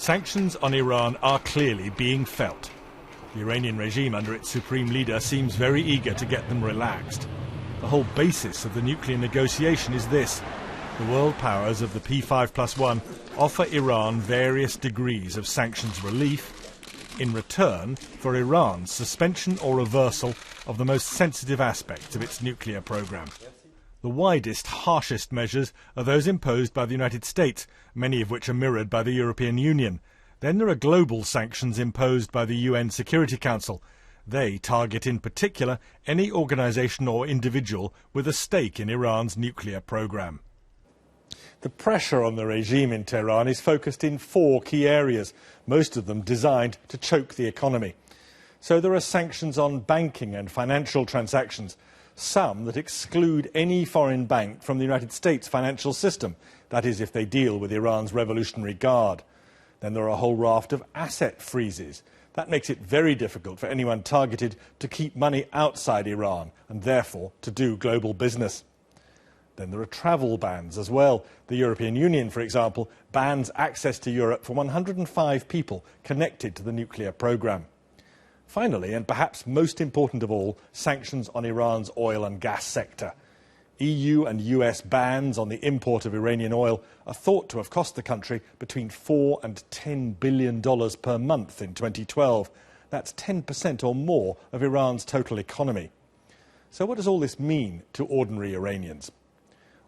Sanctions on Iran are clearly being felt. The Iranian regime under its supreme leader seems very eager to get them relaxed. The whole basis of the nuclear negotiation is this: the world powers of the P5+1 offer Iran various degrees of sanctions relief in return for Iran's suspension or reversal of the most sensitive aspects of its nuclear program. The widest, harshest measures are those imposed by the United States, many of which are mirrored by the European Union. Then there are global sanctions imposed by the UN Security Council. They target in particular any organisation or individual with a stake in Iran's nuclear program. The pressure on the regime in Tehran is focused in 4 key areas, most of them designed to choke the economy. So there are sanctions on banking and financial transactions, some that exclude any foreign bank from the United States financial system, that is, if they deal with Iran's Revolutionary Guard. Then there are a whole raft of asset freezes. That makes it very difficult for anyone targeted to keep money outside Iran and therefore to do global business. Then there are travel bans as well. The European Union, for example, bans access to Europe for 105 people connected to the nuclear program. Finally, and perhaps most important of all, sanctions on Iran's oil and gas sector. EU and US bans on the import of Iranian oil are thought to have cost the country between $4 and $10 billion per month in 2012. That's 10% or more of Iran's total economy. So what does all this mean to ordinary Iranians?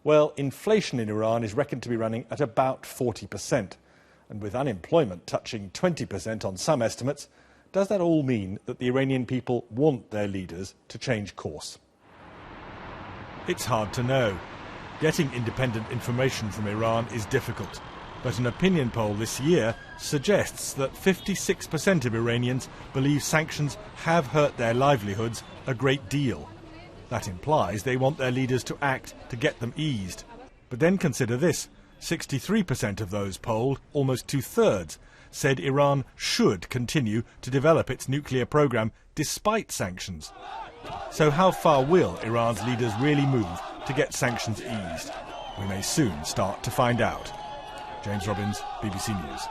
Well, inflation in Iran is reckoned to be running at about 40%. And with unemployment touching 20% on some estimates, does that all mean that the Iranian people want their leaders to change course? It's hard to know. Getting independent information from Iran is difficult. But an opinion poll this year suggests that 56% of Iranians believe sanctions have hurt their livelihoods a great deal. That implies they want their leaders to act to get them eased. But then consider this: 63% of those polled, almost 2/3, said Iran should continue to develop its nuclear program despite sanctions. So how far will Iran's leaders really move to get sanctions eased? We may soon start to find out. James Robbins, BBC News.